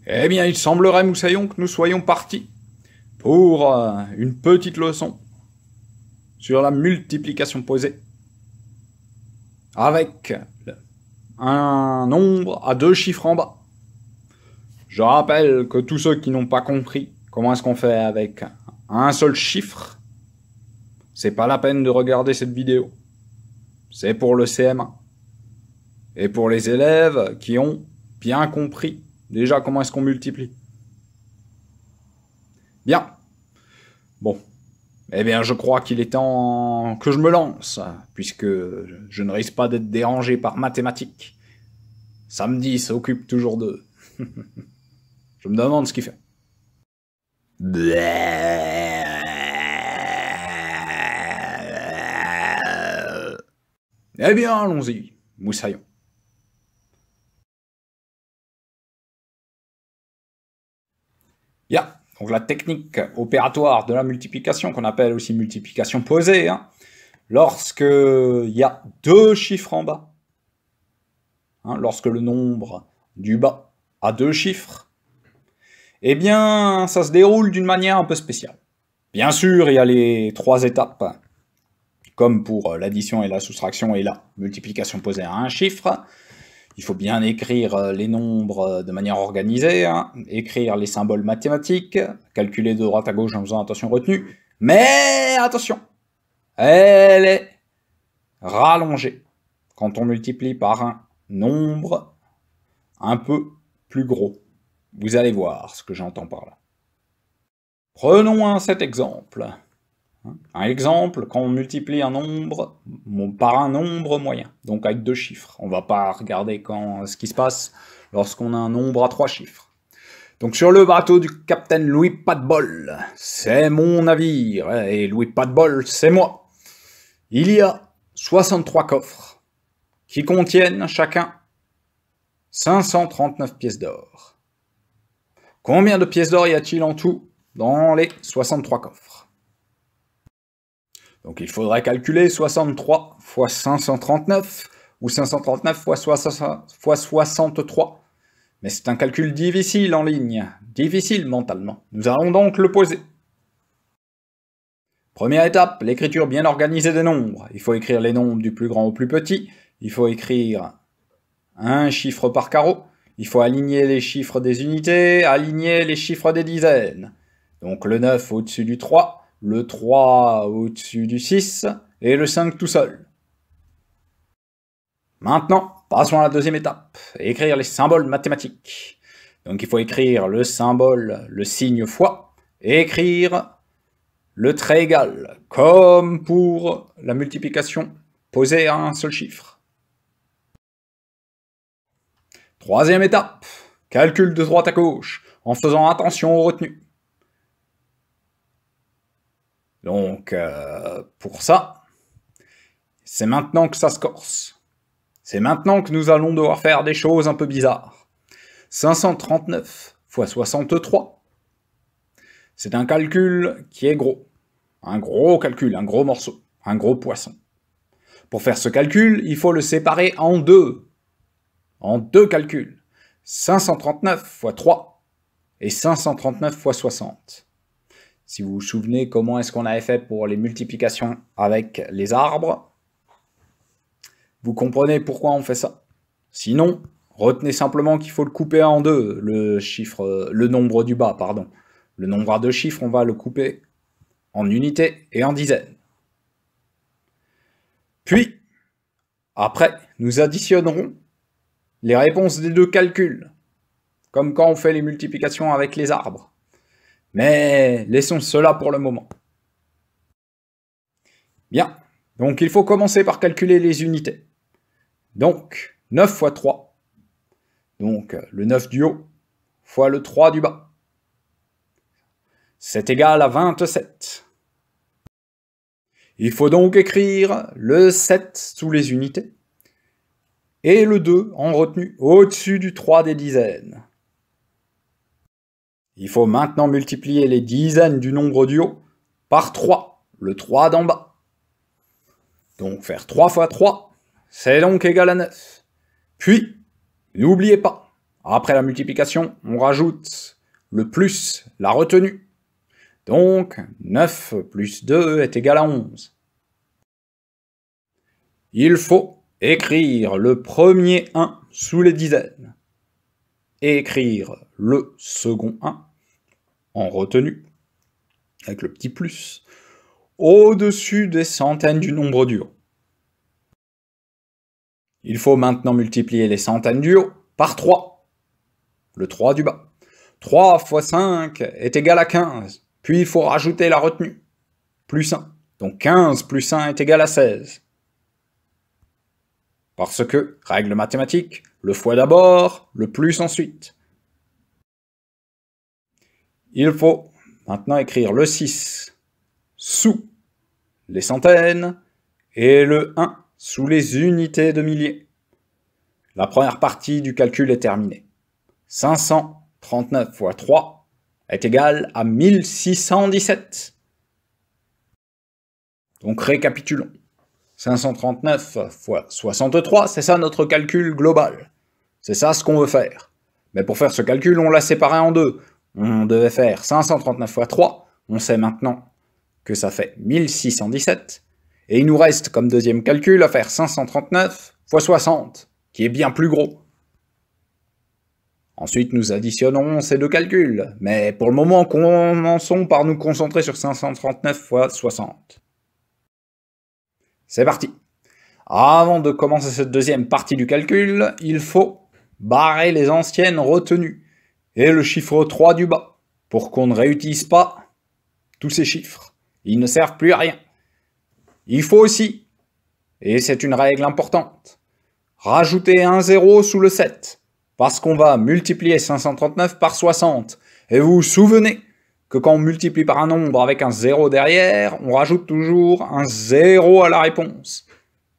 Eh bien, il semblerait, Moussaillon, que nous soyons partis pour une petite leçon sur la multiplication posée avec un nombre à 2 chiffres en bas. Je rappelle que tous ceux qui n'ont pas compris comment est-ce qu'on fait avec un seul chiffre, c'est pas la peine de regarder cette vidéo. C'est pour le CM1. Et pour les élèves qui ont bien compris déjà comment est-ce qu'on multiplie. Bien. Bon. Eh bien, je crois qu'il est temps que je me lance, puisque je ne risque pas d'être dérangé par mathématiques. Samedi s'occupe toujours d'eux. Je me demande ce qu'il fait. Eh bien, allons-y, Moussaillon. Bien. Donc la technique opératoire de la multiplication, qu'on appelle aussi multiplication posée, lorsque il y a 2 chiffres en bas, lorsque le nombre du bas a 2 chiffres, eh bien, ça se déroule d'une manière un peu spéciale. Bien sûr, il y a les 3 étapes, comme pour l'addition et la soustraction et la multiplication posée à un chiffre. Il faut bien écrire les nombres de manière organisée, écrire les symboles mathématiques, calculer de droite à gauche en faisant attention retenue. Mais attention, elle est rallongée quand on multiplie par un nombre un peu plus gros. Vous allez voir ce que j'entends par là. Prenons cet exemple. Un exemple, quand on multiplie un nombre par un nombre moyen, donc avec 2 chiffres. On ne va pas regarder ce qui se passe lorsqu'on a un nombre à 3 chiffres. Donc sur le bateau du capitaine Louis Pas-de-Bol, c'est mon navire, et Louis Pas-de-Bol, c'est moi. Il y a 63 coffres qui contiennent chacun 539 pièces d'or. Combien de pièces d'or y a-t-il en tout dans les 63 coffres ? Donc il faudrait calculer 63 fois 539 ou 539 fois 63. Mais c'est un calcul difficile en ligne, difficile mentalement. Nous allons donc le poser. Première étape, l'écriture bien organisée des nombres. Il faut écrire les nombres du plus grand au plus petit. Il faut écrire un chiffre par carreau. Il faut aligner les chiffres des unités, aligner les chiffres des dizaines. Donc le 9 au-dessus du 3. Le 3 au-dessus du 6, et le 5 tout seul. Maintenant, passons à la deuxième étape, écrire les symboles mathématiques. Donc il faut écrire le symbole, le signe fois, et écrire le trait égal, comme pour la multiplication posée à un seul chiffre. Troisième étape, calcul de droite à gauche, en faisant attention aux retenues. Donc, pour ça, c'est maintenant que ça se corse. C'est maintenant que nous allons devoir faire des choses un peu bizarres. 539 fois 63, c'est un calcul qui est gros. Un gros calcul, un gros morceau, un gros poisson. Pour faire ce calcul, il faut le séparer en deux. En 2 calculs. 539 fois 3 et 539 fois 60. Si vous vous souvenez comment est-ce qu'on avait fait pour les multiplications avec les arbres, vous comprenez pourquoi on fait ça. Sinon, retenez simplement qu'il faut le couper en 2, le nombre du bas, pardon. Le nombre à 2 chiffres, on va le couper en unités et en dizaines. Puis, après, nous additionnerons les réponses des 2 calculs, comme quand on fait les multiplications avec les arbres. Mais laissons cela pour le moment. Bien, donc il faut commencer par calculer les unités. Donc, 9 fois 3, donc le 9 du haut, fois le 3 du bas. C'est égal à 27. Il faut donc écrire le 7 sous les unités, et le 2 en retenue au-dessus du 3 des dizaines. Il faut maintenant multiplier les dizaines du nombre du haut par 3, le 3 d'en bas. Donc faire 3 fois 3, c'est donc égal à 9. Puis, n'oubliez pas, Après la multiplication, on rajoute le plus, la retenue. Donc, 9 plus 2 est égal à 11. Il faut écrire le premier 1 sous les dizaines et écrire le second 1 en retenue, avec le petit plus, au-dessus des centaines du nombre du haut. Il faut maintenant multiplier les centaines du haut par 3, le 3 du bas. 3 fois 5 est égal à 15, puis il faut rajouter la retenue, plus 1. Donc 15 plus 1 est égal à 16. Parce que, règle mathématique, le fois d'abord, le plus ensuite. Il faut maintenant écrire le 6 sous les centaines et le 1 sous les unités de milliers. La première partie du calcul est terminée. 539 fois 3 est égal à 1617. Donc récapitulons. 539 fois 63, c'est ça notre calcul global. C'est ça ce qu'on veut faire. Mais pour faire ce calcul, on l'a séparé en deux. On devait faire 539 fois 3, on sait maintenant que ça fait 1617, et il nous reste comme deuxième calcul à faire 539 fois 60, qui est bien plus gros. Ensuite, nous additionnons ces deux calculs, mais pour le moment, commençons par nous concentrer sur 539 fois 60. C'est parti. Avant de commencer cette deuxième partie du calcul, il faut barrer les anciennes retenues et le chiffre 3 du bas, pour qu'on ne réutilise pas tous ces chiffres. Ils ne servent plus à rien. Il faut aussi, et c'est une règle importante, rajouter un 0 sous le 7, parce qu'on va multiplier 539 par 60. Et vous vous souvenez que quand on multiplie par un nombre avec un 0 derrière, on rajoute toujours un 0 à la réponse.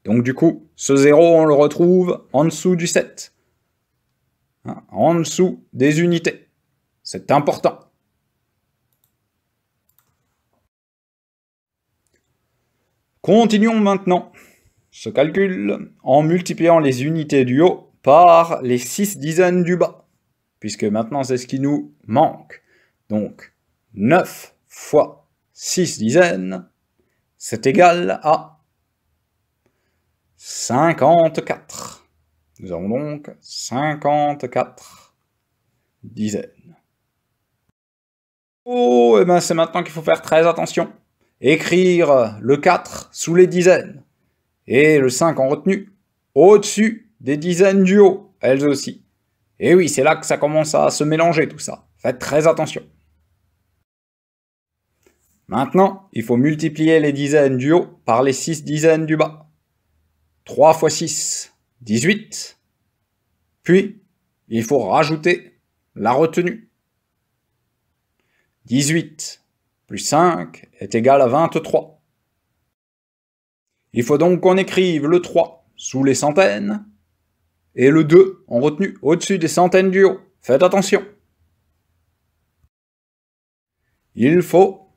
Donc du coup, ce 0, on le retrouve en dessous du 7. En dessous des unités. C'est important. Continuons maintenant ce calcul en multipliant les unités du haut par les 6 dizaines du bas, puisque maintenant c'est ce qui nous manque. Donc 9 fois 6 dizaines, c'est égal à 54. Nous avons donc 54 dizaines. Oh, et bien c'est maintenant qu'il faut faire très attention. Écrire le 4 sous les dizaines, et le 5 en retenue, au-dessus des dizaines du haut, elles aussi. Et oui, c'est là que ça commence à se mélanger tout ça. Faites très attention. Maintenant, il faut multiplier les dizaines du haut par les 6 dizaines du bas. 3 fois 6, 18. Puis, il faut rajouter la retenue. 18 plus 5 est égal à 23. Il faut donc qu'on écrive le 3 sous les centaines et le 2 en retenue au-dessus des centaines du haut. Faites attention. Il faut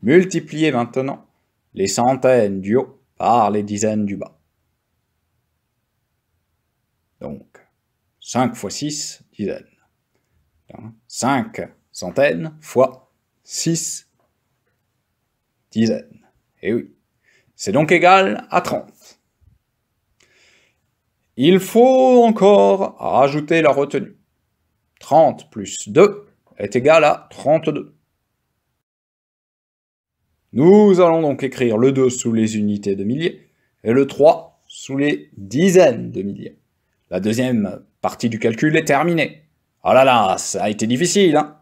multiplier maintenant les centaines du haut par les dizaines du bas. Donc, 5 fois 6 dizaines. 5 centaines fois 6 dizaines. Et oui. C'est donc égal à 30. Il faut encore rajouter la retenue. 30 plus 2 est égal à 32. Nous allons donc écrire le 2 sous les unités de milliers et le 3 sous les dizaines de milliers. La deuxième partie du calcul est terminée. Ah là là, ça a été difficile, hein.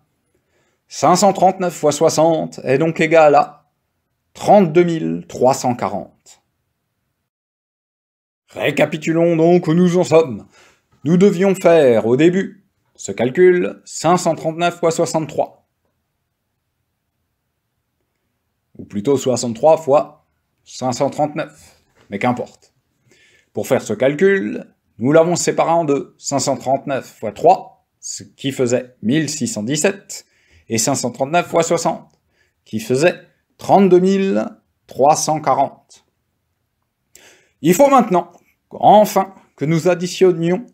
539 fois 60 est donc égal à 32 340. Récapitulons donc où nous en sommes. Nous devions faire au début ce calcul 539 fois 63. Ou plutôt 63 fois 539. Mais qu'importe. Pour faire ce calcul, nous l'avons séparé en deux. 539 fois 3, ce qui faisait 1617, et 539 fois 60, qui faisait 32 340. Il faut maintenant, enfin, que nous additionnions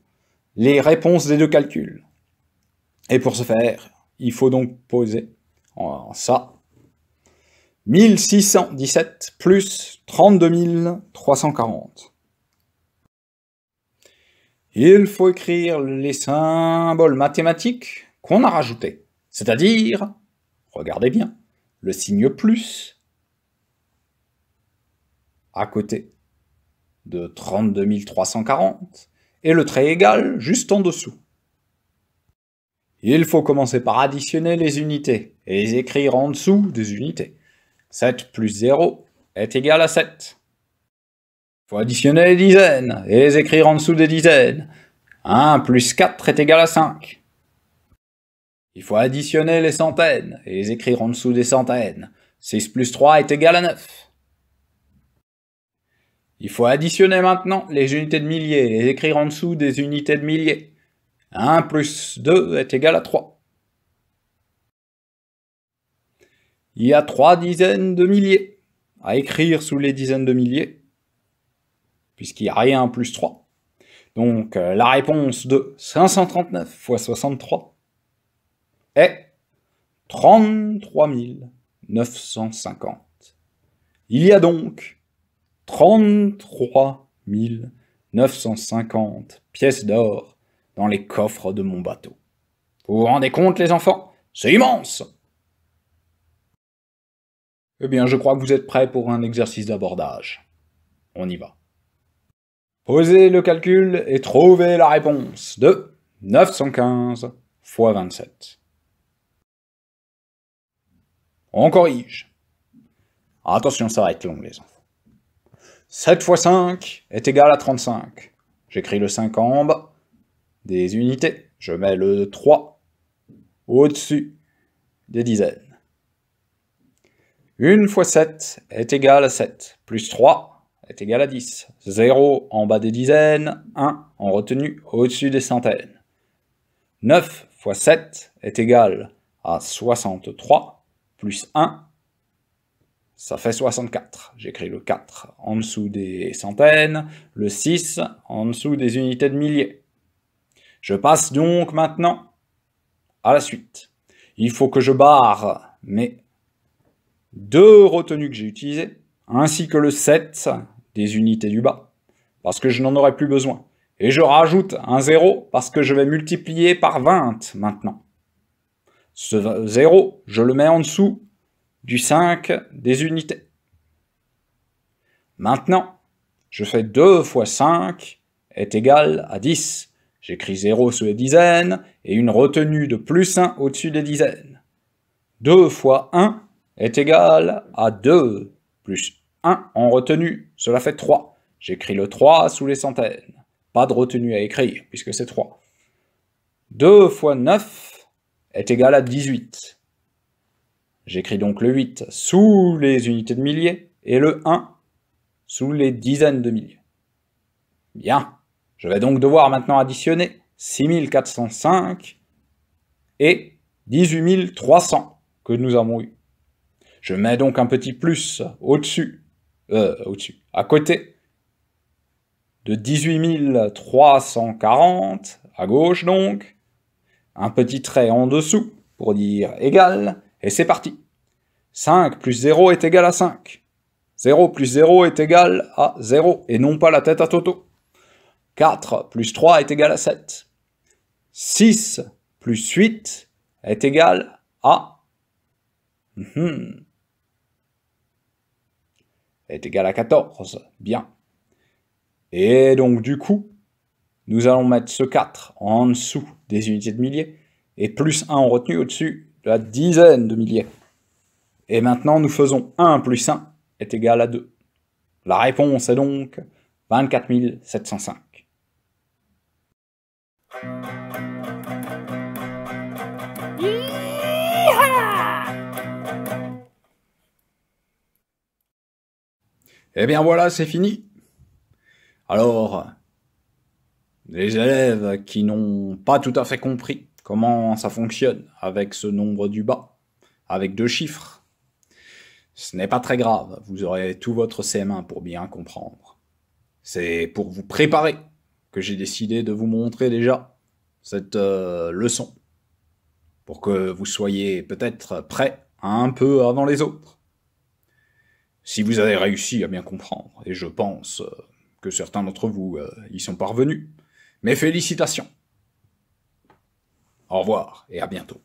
les réponses des deux calculs. Et pour ce faire, il faut donc poser en ça 1617 plus 32 340. Il faut écrire les symboles mathématiques qu'on a rajoutés, c'est-à-dire, regardez bien, le signe plus à côté de 32 340 et le trait égal juste en dessous. Il faut commencer par additionner les unités et les écrire en dessous des unités. 7 plus 0 est égal à 7. Il faut additionner les dizaines et les écrire en dessous des dizaines. 1 plus 4 est égal à 5. Il faut additionner les centaines et les écrire en dessous des centaines. 6 plus 3 est égal à 9. Il faut additionner maintenant les unités de milliers et les écrire en dessous des unités de milliers. 1 plus 2 est égal à 3. Il y a 3 dizaines de milliers à écrire sous les dizaines de milliers, puisqu'il n'y a rien plus 3. Donc la réponse de 539 fois 63 est 33 950. Il y a donc 33 950 pièces d'or dans les coffres de mon bateau. Vous vous rendez compte, les enfants? C'est immense! Eh bien, je crois que vous êtes prêts pour un exercice d'abordage. On y va. Posez le calcul et trouvez la réponse de 915 fois 27. On corrige. Attention, ça va être long, les enfants. 7 fois 5 est égal à 35. J'écris le 5 en bas des unités. Je mets le 3 au-dessus des dizaines. 1 fois 7 est égal à 7, plus 3 est égal à 10. 0 en bas des dizaines, 1 en retenue au-dessus des centaines. 9 fois 7 est égal à 63, plus 1, ça fait 64. J'écris le 4 en dessous des centaines, le 6 en dessous des unités de milliers. Je passe donc maintenant à la suite. Il faut que je barre mes deux retenues que j'ai utilisées, ainsi que le 7 des unités du bas, parce que je n'en aurai plus besoin. Et je rajoute un 0 parce que je vais multiplier par 20 maintenant. Ce 0, je le mets en dessous du 5 des unités. Maintenant, je fais 2 fois 5 est égal à 10. J'écris 0 sous les dizaines et une retenue de plus 1 au-dessus des dizaines. 2 fois 1 est égal à 2, plus 1 en retenue, cela fait 3. J'écris le 3 sous les centaines. Pas de retenue à écrire, puisque c'est 3. 2 fois 9 est égal à 18. J'écris donc le 8 sous les unités de milliers et le 1 sous les dizaines de milliers. Bien, je vais donc devoir maintenant additionner 6405 et 18300 que nous avons eu. Je mets donc un petit plus au-dessus, à côté de 18 340, à gauche donc, un petit trait en dessous pour dire égal, et c'est parti. 5 plus 0 est égal à 5. 0 plus 0 est égal à 0, et non pas la tête à Toto. 4 plus 3 est égal à 7. 6 plus 8 est égal à... est égal à 14. Bien. Et donc, du coup, nous allons mettre ce 4 en dessous des unités de milliers et plus 1 en retenue au-dessus de la dizaine de milliers. Et maintenant, nous faisons 1 plus 1 est égal à 2. La réponse est donc 24 705. Eh bien voilà, c'est fini. Alors, les élèves qui n'ont pas tout à fait compris comment ça fonctionne avec ce nombre du bas, avec 2 chiffres, ce n'est pas très grave, vous aurez tout votre CM1 pour bien comprendre. C'est pour vous préparer que j'ai décidé de vous montrer déjà cette leçon, pour que vous soyez peut-être prêts un peu avant les autres. Si vous avez réussi à bien comprendre, et je pense que certains d'entre vous y sont parvenus, mes félicitations. Au revoir et à bientôt.